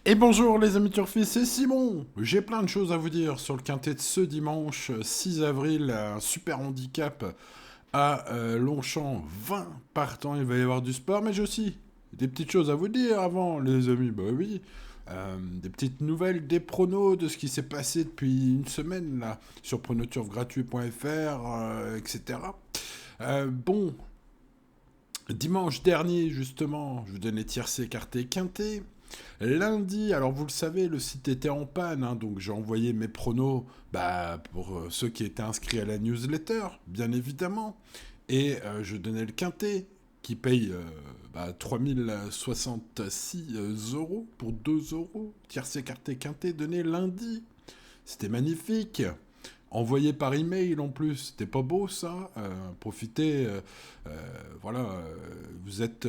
Et bonjour les amis turfistes, c'est Simon. J'ai plein de choses à vous dire sur le quintet de ce dimanche 6 avril, un super handicap à Longchamp, 20 partants, il va y avoir du sport, mais j'ai aussi des petites choses à vous dire avant les amis, bah oui. Des petites nouvelles, des pronos de ce qui s'est passé depuis une semaine là sur pronoturfgratuit.fr, etc. Bon, dimanche dernier justement, je vous donnais tiercé, écarté, quintet. Lundi, alors vous le savez, le site était en panne, hein, donc j'ai envoyé mes pronos pour ceux qui étaient inscrits à la newsletter, bien évidemment. Et je donnais le quintet, qui paye 3066 euros pour 2 euros. Tiercé écarté quintet donné lundi. C'était magnifique. Envoyé par email en plus, c'était pas beau ça. Profitez, voilà, vous êtes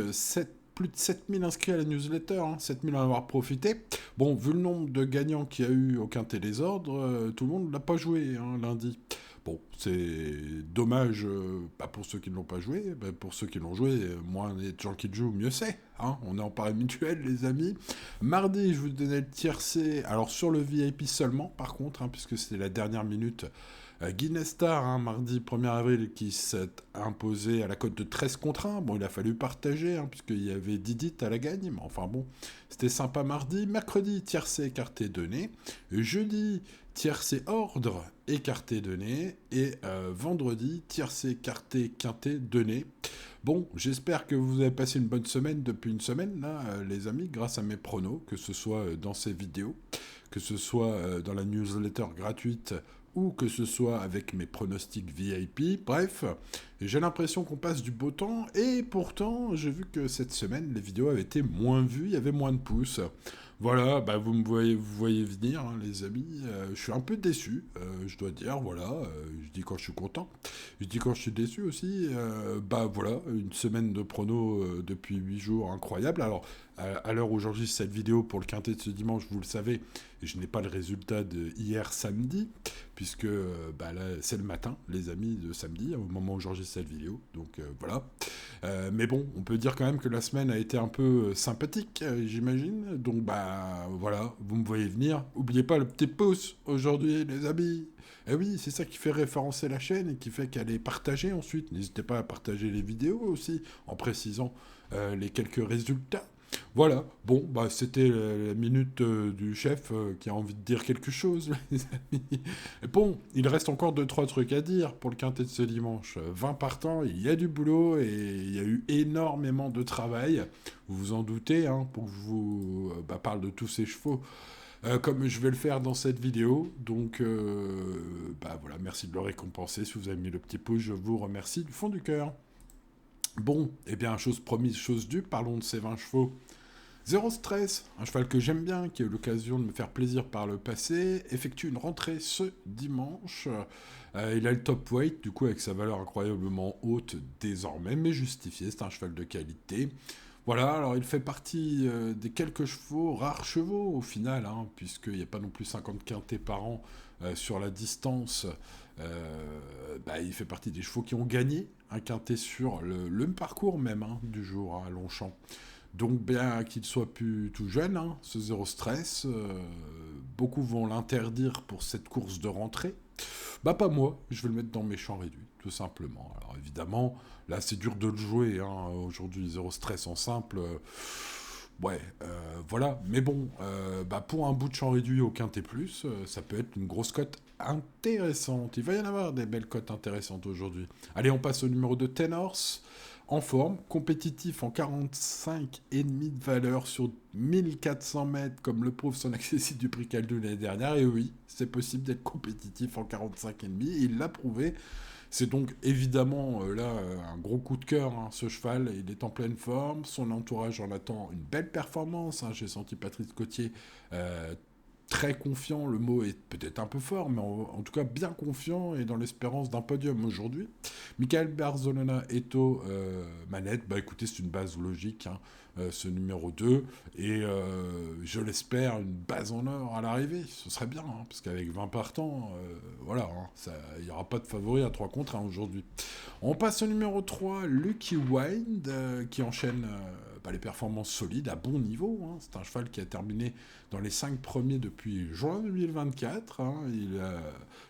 plus de 7000 inscrits à la newsletter, hein, 7000 à en avoir profité. Bon, vu le nombre de gagnants qu'il y a eu au Quintet des Ordres, tout le monde l'a pas joué hein, lundi. Bon, c'est dommage, pas pour ceux qui ne l'ont pas joué, bah, pour ceux qui l'ont joué, moins il y a de gens qui le jouent, mieux c'est. Hein, on est en pari mutuel, les amis. Mardi, je vous donnais le tiercé, alors sur le VIP seulement, par contre, hein, puisque c'était la dernière minute. Guinness Star, hein, mardi 1er avril, qui s'est imposé à la cote de 13 contre 1. Bon, il a fallu partager, hein, puisqu'il y avait Didit à la gagne, mais enfin bon, c'était sympa mardi. Mercredi, tiercé écarté donné. Jeudi, tiercé ordre écarté donné. Et vendredi, tiercé écarté quinté donné. Bon, j'espère que vous avez passé une bonne semaine depuis une semaine, là, les amis, grâce à mes pronos, que ce soit dans ces vidéos, que ce soit dans la newsletter gratuite ou que ce soit avec mes pronostics VIP. Bref, j'ai l'impression qu'on passe du beau temps et pourtant, j'ai vu que cette semaine, les vidéos avaient été moins vues, il y avait moins de pouces. Voilà, bah vous voyez venir, hein, les amis. Je suis un peu déçu, je dois dire. Voilà, je dis quand je suis content, je dis quand je suis déçu aussi. Bah voilà, une semaine de pronos depuis 8 jours, incroyable. Alors, à l'heure où j'enregistre cette vidéo pour le quintet de ce dimanche, vous le savez, je n'ai pas le résultat de hier samedi, puisque là, c'est le matin, les amis, de samedi, au moment où j'enregistre cette vidéo. Donc voilà. Mais bon, on peut dire quand même que la semaine a été un peu sympathique, j'imagine. Donc bah voilà, vous me voyez venir. Oubliez pas le petit pouce aujourd'hui, les amis. Eh oui, c'est ça qui fait référencer la chaîne et qui fait qu'elle est partagée ensuite. N'hésitez pas à partager les vidéos aussi, en précisant les quelques résultats. Voilà, bon, bah c'était la minute du chef qui a envie de dire quelque chose, les amis. Bon, il reste encore deux trois trucs à dire pour le quintet de ce dimanche. 20 partants, il y a du boulot et il y a eu énormément de travail. Vous vous en doutez, hein, pour que je vous parle de tous ces chevaux. Comme je vais le faire dans cette vidéo, donc voilà, merci de le récompenser. Si vous avez mis le petit pouce, je vous remercie du fond du cœur. Bon, eh bien, chose promise, chose due, parlons de ces 20 chevaux. Zéro stress, un cheval que j'aime bien, qui a eu l'occasion de me faire plaisir par le passé, effectue une rentrée ce dimanche. Il a le top weight, du coup avec sa valeur incroyablement haute désormais, mais justifiée, c'est un cheval de qualité. Voilà, alors il fait partie des quelques chevaux, rares chevaux au final, hein, puisqu'il n'y a pas non plus 50 quintés par an sur la distance. Il fait partie des chevaux qui ont gagné un quintet sur le parcours même hein, du jour hein, à Longchamp. Donc bien qu'il soit plus tout jeune, hein, ce zéro stress, beaucoup vont l'interdire pour cette course de rentrée. Bah pas moi, je vais le mettre dans mes champs réduits, tout simplement. Alors évidemment, là c'est dur de le jouer, hein, aujourd'hui zéro stress en simple. Voilà. Mais bon, pour un bout de champ réduit au quintet plus, ça peut être une grosse cote intéressante. Il va y en avoir des belles cotes intéressantes aujourd'hui. Allez, on passe au numéro de Tenors en forme, compétitif en 45,5 de valeur sur 1400 mètres, comme le prouve son accessible du prix Caldu l'année dernière. Et oui, c'est possible d'être compétitif en 45,5. Il l'a prouvé. C'est donc évidemment un gros coup de cœur, hein, ce cheval. Il est en pleine forme. Son entourage en attend une belle performance. Hein. J'ai senti Patrice Cotier euh, très confiant, le mot est peut-être un peu fort, mais en tout cas bien confiant et dans l'espérance d'un podium aujourd'hui. Michael Barzolona est aux manettes, bah écoutez, c'est une base logique, hein, ce numéro 2, et je l'espère, une base en or à l'arrivée, ce serait bien, hein, parce qu'avec 20 partants, voilà, hein, il n'y aura pas de favori à 3 contre 1 aujourd'hui. On passe au numéro 3, Lucky Wind, qui enchaîne les performances solides à bon niveau. Hein. C'est un cheval qui a terminé dans les 5 premiers depuis juin 2024. Hein. Il a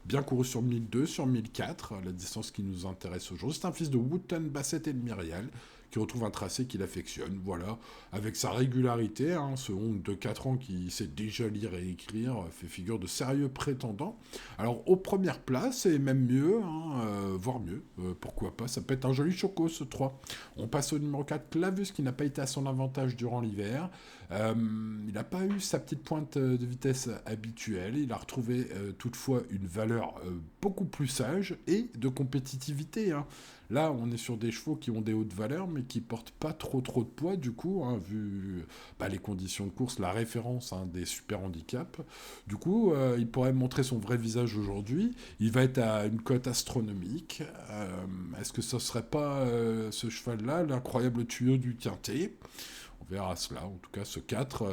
bien couru sur 1002, sur 1004, la distance qui nous intéresse aujourd'hui. C'est un fils de Wootton, Bassett et de Myrial, qui retrouve un tracé qu'il affectionne, voilà, avec sa régularité, hein, ce Hong de 4 ans qui sait déjà lire et écrire, fait figure de sérieux prétendant. Alors, aux premières places, et même mieux, hein, voire mieux, pourquoi pas, ça peut être un joli choco, ce 3. On passe au numéro 4, Clavus, qui n'a pas été à son avantage durant l'hiver. Il n'a pas eu sa petite pointe de vitesse habituelle, il a retrouvé toutefois une valeur beaucoup plus sage et de compétitivité, hein. Là, on est sur des chevaux qui ont des hautes valeurs, mais qui portent pas trop de poids, du coup, hein, vu les conditions de course, la référence, hein, des super handicaps. Du coup, il pourrait montrer son vrai visage aujourd'hui. Il va être à une cote astronomique. Est-ce que ce serait pas ce cheval-là, l'incroyable tuyau du Quintet? On verra cela. En tout cas, ce 4,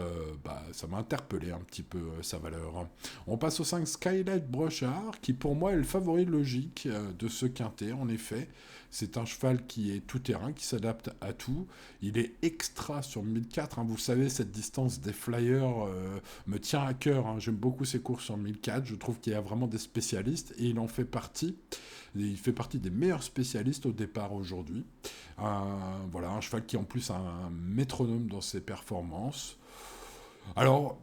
ça m'a interpellé un petit peu sa valeur. On passe au 5 Skylight Brochard, qui pour moi est le favori logique de ce quintet. En effet, c'est un cheval qui est tout-terrain, qui s'adapte à tout. Il est extra sur 1004. Hein. Vous savez, cette distance des flyers me tient à cœur. Hein. J'aime beaucoup ses courses sur 1004. Je trouve qu'il y a vraiment des spécialistes et il en fait partie. Il fait partie des meilleurs spécialistes au départ aujourd'hui. Voilà, un cheval qui en plus a un métronome dans ses performances. Alors,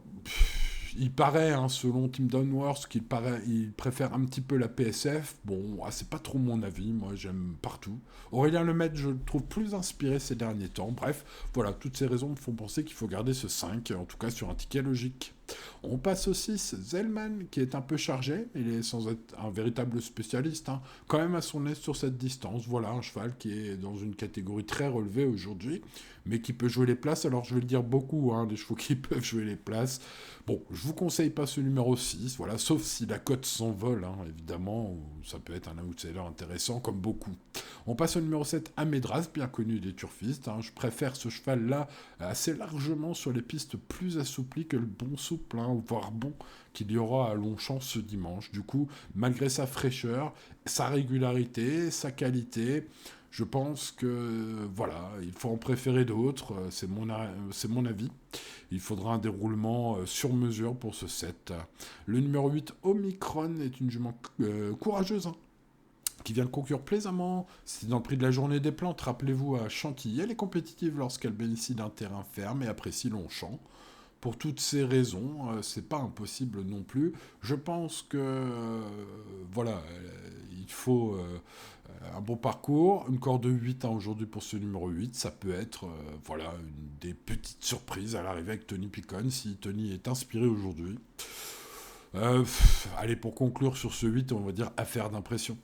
il paraît, hein, selon Tim Dunworth, il préfère un petit peu la PSF. Bon, c'est pas trop mon avis, moi j'aime partout. Aurélien Lemaitre, je le trouve plus inspiré ces derniers temps. Bref, voilà, toutes ces raisons me font penser qu'il faut garder ce 5, en tout cas sur un ticket logique. On passe au 6, Zellman, qui est un peu chargé, il est sans être un véritable spécialiste, hein, quand même à son aise sur cette distance. Voilà, un cheval qui est dans une catégorie très relevée aujourd'hui, mais qui peut jouer les places. Alors je vais le dire beaucoup, hein, des chevaux qui peuvent jouer les places. Bon, je vous conseille pas ce numéro 6, voilà, sauf si la cote s'envole, hein, évidemment, ou ça peut être un outsider intéressant, comme beaucoup. On passe au numéro 7, Amedras, bien connu des turfistes. Hein. Je préfère ce cheval-là assez largement sur les pistes plus assouplies que le bon souple, hein, voire bon, qu'il y aura à Longchamp ce dimanche. Du coup, malgré sa fraîcheur, sa régularité, sa qualité, je pense que, voilà, il faut en préférer d'autres, c'est mon avis. Il faudra un déroulement sur mesure pour ce set. Le numéro 8, Omicron, est une jument courageuse, hein, qui vient de conclure plaisamment. C'était dans le prix de la journée des plantes, rappelez-vous, à Chantilly. Elle est compétitive lorsqu'elle bénéficie d'un terrain ferme et apprécie Longchamp. Pour toutes ces raisons, c'est pas impossible non plus. Je pense que, voilà, il faut un bon parcours, une corde de 8 aujourd'hui pour ce numéro 8, ça peut être voilà, une des petites surprises à l'arrivée avec Tony Picon, si Tony est inspiré aujourd'hui. Allez, pour conclure sur ce 8, on va dire affaire d'impression.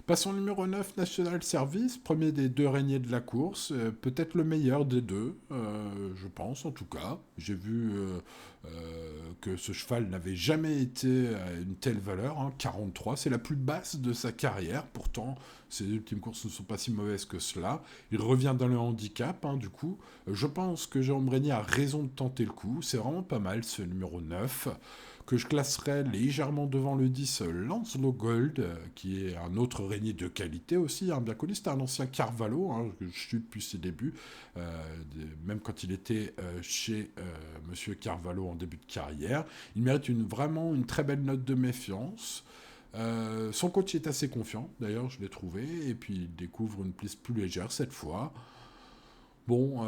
Passons au numéro 9, National Service, premier des deux régniers de la course, peut-être le meilleur des deux, je pense en tout cas. J'ai vu que ce cheval n'avait jamais été à une telle valeur, hein, 43, c'est la plus basse de sa carrière, pourtant ses ultimes courses ne sont pas si mauvaises que cela. Il revient dans le handicap, hein, du coup. Je pense que Jérôme Régnier a raison de tenter le coup, c'est vraiment pas mal ce numéro 9. Que je classerais légèrement devant le 10, Lancelot Gold, qui est un autre régnier de qualité aussi, hein, bien connu, c'était un ancien Carvalho, hein, que je suis depuis ses débuts, même quand il était chez Monsieur Carvalho en début de carrière. Il mérite vraiment une très belle note de méfiance. Son coach est assez confiant, d'ailleurs, je l'ai trouvé, et puis il découvre une piste plus légère cette fois. Bon,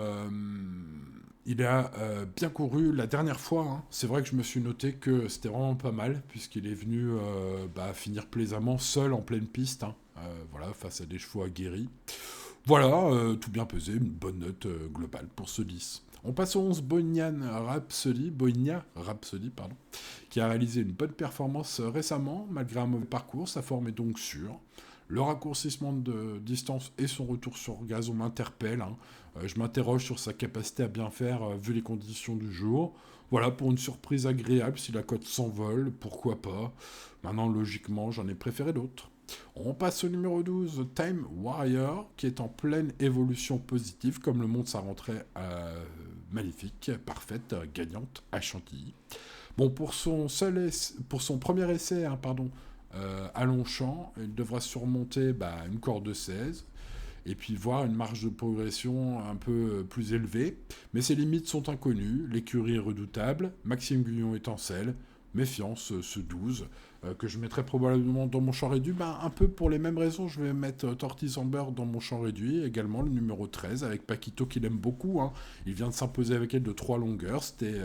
il a bien couru la dernière fois. Hein. C'est vrai que je me suis noté que c'était vraiment pas mal, puisqu'il est venu finir plaisamment seul en pleine piste, hein, voilà, face à des chevaux aguerris. Voilà, tout bien pesé, une bonne note globale pour ce 10. On passe au 11, Bohnia Rhapsody, qui a réalisé une bonne performance récemment, malgré un mauvais parcours. Sa forme est donc sûre. Le raccourcissement de distance et son retour sur gazon m'interpellent. Hein. Je m'interroge sur sa capacité à bien faire vu les conditions du jour. Voilà, pour une surprise agréable, si la cote s'envole, pourquoi pas. Maintenant, logiquement, j'en ai préféré d'autres. On passe au numéro 12, Time Warrior, qui est en pleine évolution positive, comme le montre sa rentrée magnifique, parfaite, gagnante à Chantilly. Bon, pour son premier essai, hein, à Longchamp, il devra surmonter une corde de 16. et puis voir une marge de progression un peu plus élevée. Mais ses limites sont inconnues, l'écurie est redoutable, Maxime Guyon est en selle, méfiance, ce 12, que je mettrai probablement dans mon champ réduit. Ben, un peu pour les mêmes raisons, je vais mettre Tortis Amber dans mon champ réduit, également le numéro 13, avec Paquito qu'il aime beaucoup. Hein. Il vient de s'imposer avec elle de 3 longueurs, c'était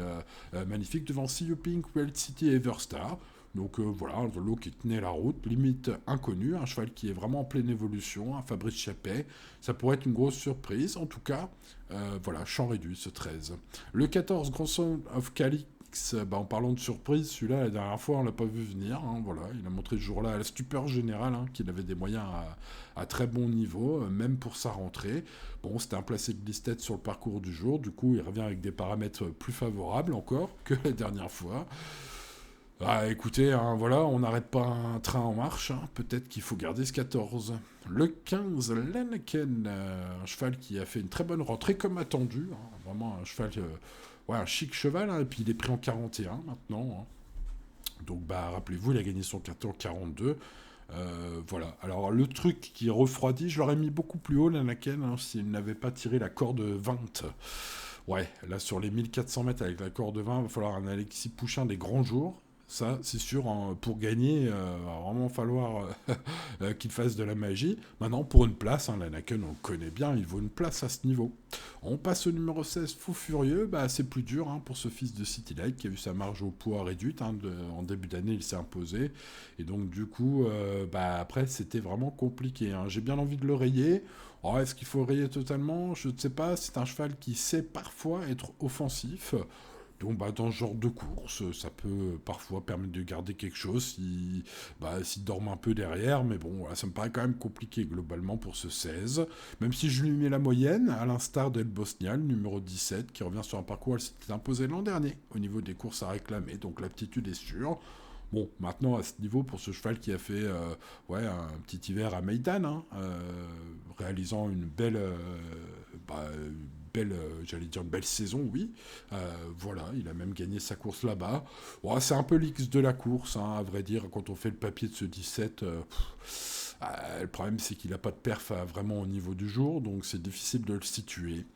magnifique devant See You Pink, Wild City et Everstar. Donc voilà, un lot qui tenait la route, limite inconnu, un cheval qui est vraiment en pleine évolution, un Fabrice Chappet, ça pourrait être une grosse surprise, en tout cas, voilà, champ réduit ce 13. Le 14, Grand Son of Calix, en parlant de surprise, celui-là, la dernière fois, on l'a pas vu venir, hein, voilà, il a montré ce jour-là à la stupeur générale, hein, qu'il avait des moyens à très bon niveau, même pour sa rentrée. Bon, c'était un placé de listette sur le parcours du jour, du coup, il revient avec des paramètres plus favorables encore que la dernière fois. Ah, écoutez, hein, voilà, on n'arrête pas un train en marche, hein, peut-être qu'il faut garder ce 14. Le 15, Lenneken, un cheval qui a fait une très bonne rentrée comme attendu, hein, vraiment un cheval, ouais, un chic cheval, hein, et puis il est pris en 41 maintenant. Hein. Donc, bah, rappelez-vous, il a gagné son 14 en 42. Voilà. Alors, le truc qui refroidit, je l'aurais mis beaucoup plus haut, Lenneken, hein, s'il n'avait pas tiré la corde 20. Ouais, là, sur les 1400 mètres avec la corde 20, il va falloir un Alexis Pouchin des grands jours. Ça, c'est sûr, hein, pour gagner, il va vraiment falloir qu'il fasse de la magie. Maintenant, pour une place, hein, l'Anaken, on le connaît bien, il vaut une place à ce niveau. On passe au numéro 16, Fou Furieux. Bah, c'est plus dur hein, pour ce fils de City Light qui a vu sa marge au poids réduite. Hein, en début d'année, il s'est imposé. Et donc, du coup, bah, après, c'était vraiment compliqué. Hein. J'ai bien envie de le rayer. Oh, est-ce qu'il faut le rayer totalement? Je ne sais pas. C'est un cheval qui sait parfois être offensif. Donc, bah, dans ce genre de course, ça peut parfois permettre de garder quelque chose s'il dorme un peu derrière. Mais bon, voilà, ça me paraît quand même compliqué globalement pour ce 16. Même si je lui mets la moyenne, à l'instar d'El Bosnial, numéro 17, qui revient sur un parcours, elle s'était imposée l'an dernier au niveau des courses à réclamer. Donc l'aptitude est sûre. Bon, maintenant, à ce niveau, pour ce cheval qui a fait ouais, un petit hiver à Meidan, hein, réalisant une belle, j'allais dire une belle saison, oui. Voilà, il a même gagné sa course là-bas. Bon, c'est un peu l'X de la course, hein, à vrai dire, quand on fait le papier de ce 17. Le problème, c'est qu'il n'a pas de perf vraiment au niveau du jour, donc c'est difficile de le situer.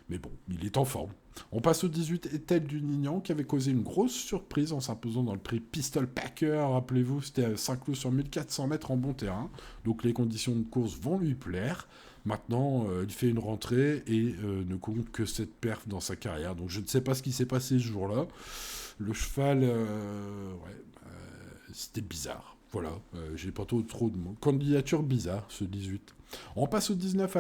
Mais bon, il est en forme. On passe au 18, Ethel du Nignan, qui avait causé une grosse surprise en s'imposant dans le prix Pistol Packer. Rappelez-vous, c'était à Saint-Cloud sur 1400 mètres en bon terrain. Donc les conditions de course vont lui plaire. Maintenant, il fait une rentrée et ne compte que cette perf dans sa carrière. Donc je ne sais pas ce qui s'est passé ce jour-là. Le cheval, ouais, c'était bizarre. Voilà, j'ai pas trop de mots. Candidature bizarre, ce 18. On passe au 19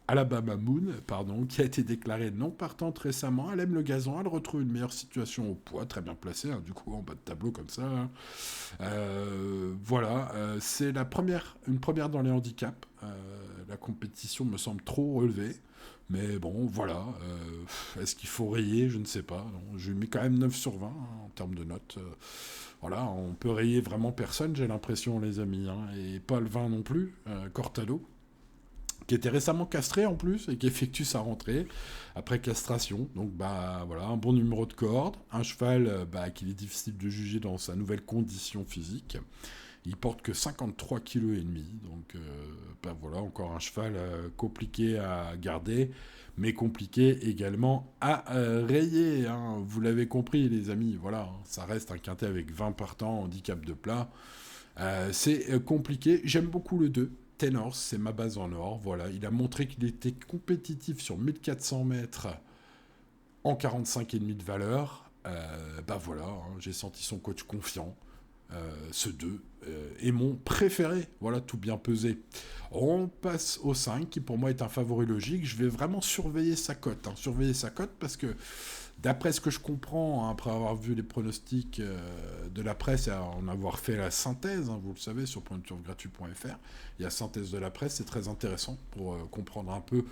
Alabama Moon, pardon, qui a été déclarée non partante récemment. Elle aime le gazon, elle retrouve une meilleure situation au poids, très bien placée, hein, du coup en bas de tableau comme ça. Hein. Voilà, c'est une première dans les handicaps. La compétition me semble trop relevée. Mais bon, voilà. Est-ce qu'il faut rayer? Je ne sais pas. Non, je lui mets quand même 9 sur 20 hein, en termes de notes. Voilà, on peut rayer vraiment personne, j'ai l'impression, les amis. Hein, et pas le 20 non plus. Cortado, qui était récemment castré en plus et qui effectue sa rentrée après castration. Donc bah voilà, un bon numéro de corde, un cheval qu'il est difficile de juger dans sa nouvelle condition physique. Il porte que 53,5 kg, donc voilà, encore un cheval compliqué à garder, mais compliqué également à rayer. Hein. Vous l'avez compris les amis, voilà, hein, ça reste un quintet avec 20 partants, handicap de plat. C'est compliqué, j'aime beaucoup le 2. Tenors, c'est ma base en or, voilà. Il a montré qu'il était compétitif sur 1400 mètres en 45,5 de valeur. Voilà, hein, j'ai senti son coach confiant. Ce 2 est mon préféré, voilà, tout bien pesé. On passe au 5, qui pour moi est un favori logique. Je vais vraiment surveiller sa cote, parce que d'après ce que je comprends, hein, après avoir vu les pronostics de la presse et en avoir fait la synthèse, hein, vous le savez, sur pointuregratuit.fr, il y a synthèse de la presse, c'est très intéressant pour comprendre un peu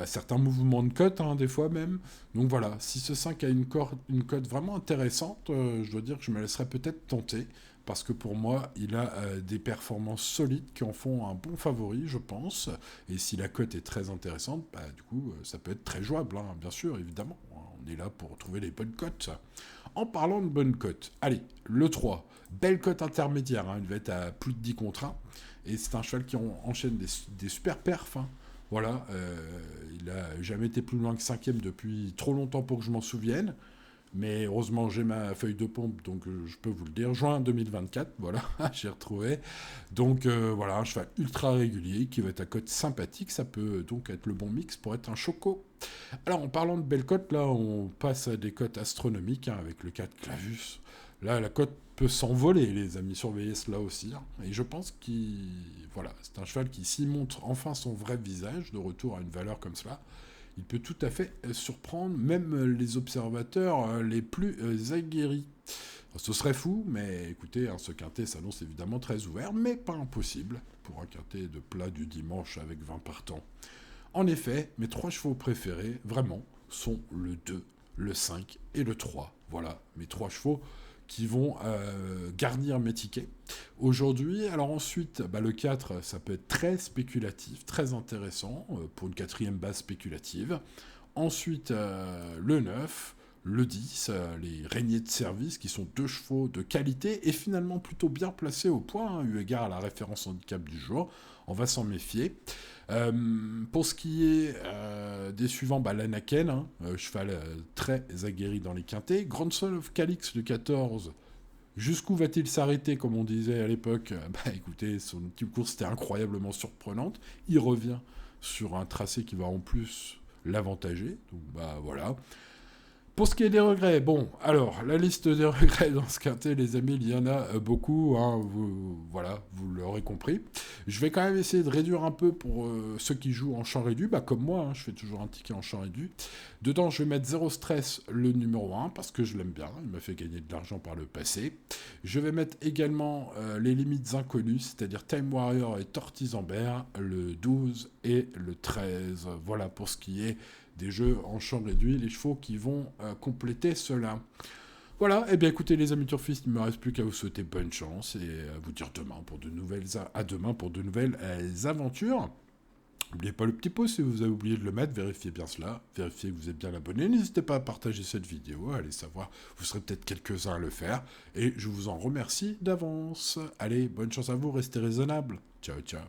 certains mouvements de cote, hein, des fois même. Donc voilà, si ce 5 a une cote vraiment intéressante, je dois dire que je me laisserai peut-être tenter, parce que pour moi, il a des performances solides qui en font un bon favori, je pense. Et si la cote est très intéressante, du coup, ça peut être très jouable, hein, bien sûr, évidemment. On est là pour trouver les bonnes cotes. En parlant de bonnes cotes, allez, le 3, belle cote intermédiaire, hein, il va être à plus de 10 contre 1. et c'est un cheval qui enchaîne des super perfs, hein. Voilà, il a jamais été plus loin que 5e depuis trop longtemps pour que je m'en souvienne. Mais heureusement, j'ai ma feuille de pompe, donc je peux vous le dire. Juin 2024, voilà, j'ai retrouvé. Donc voilà, un cheval ultra régulier qui va être à cote sympathique. Ça peut donc être le bon mix pour être un choco. Alors, en parlant de belles cotes, là, on passe à des cotes astronomiques, hein, avec le 4 Clavus. Là, la cote peut s'envoler, les amis. Surveillez cela aussi, hein. Et je pense qu'il... Voilà, c'est un cheval qui, s'il montre enfin son vrai visage, de retour à une valeur comme cela, il peut tout à fait surprendre même les observateurs les plus aguerris. Ce serait fou, mais écoutez, hein, ce quintet s'annonce évidemment très ouvert, mais pas impossible pour un quintet de plat du dimanche avec 20 partants. En effet, mes 3 chevaux préférés, vraiment, sont le 2, le 5 et le 3. Voilà, mes 3 chevaux qui vont garnir mes tickets. Aujourd'hui, alors ensuite, le 4, ça peut être très spéculatif, très intéressant, pour une 4e base spéculative. Ensuite, le 9, le 10, les Régniers de service, qui sont 2 chevaux de qualité, et finalement plutôt bien placés au point, hein, eu égard à la référence handicap du jour. On va s'en méfier. Pour ce qui est des suivants, l'Anaken, hein, cheval très aguerri dans les quintés. Grand Soul of Calix, le 14, jusqu'où va-t-il s'arrêter, comme on disait à l'époque? Écoutez, son petite course était incroyablement surprenante. Il revient sur un tracé qui va en plus l'avantager. Donc voilà. Pour ce qui est des regrets, bon, alors, la liste des regrets dans ce quintet, les amis, il y en a beaucoup, hein, voilà, vous l'aurez compris. Je vais quand même essayer de réduire un peu pour ceux qui jouent en champ réduit, comme moi, hein, je fais toujours un ticket en champ réduit. Dedans, je vais mettre Zéro Stress, le numéro 1, parce que je l'aime bien, il m'a fait gagner de l'argent par le passé. Je vais mettre également les limites inconnues, c'est-à-dire Time Warrior et Tortizambert, le 12 et le 13. Voilà pour ce qui est des jeux en champ réduit, les chevaux qui vont compléter cela. Voilà, et bien écoutez les amis turfistes, il ne me reste plus qu'à vous souhaiter bonne chance et à vous dire à demain pour de nouvelles aventures. N'oubliez pas le petit pouce si vous avez oublié de le mettre, vérifiez bien cela, vérifiez que vous êtes bien abonné, n'hésitez pas à partager cette vidéo, allez savoir, vous serez peut-être quelques-uns à le faire, et je vous en remercie d'avance. Allez, bonne chance à vous, restez raisonnables. Ciao, ciao.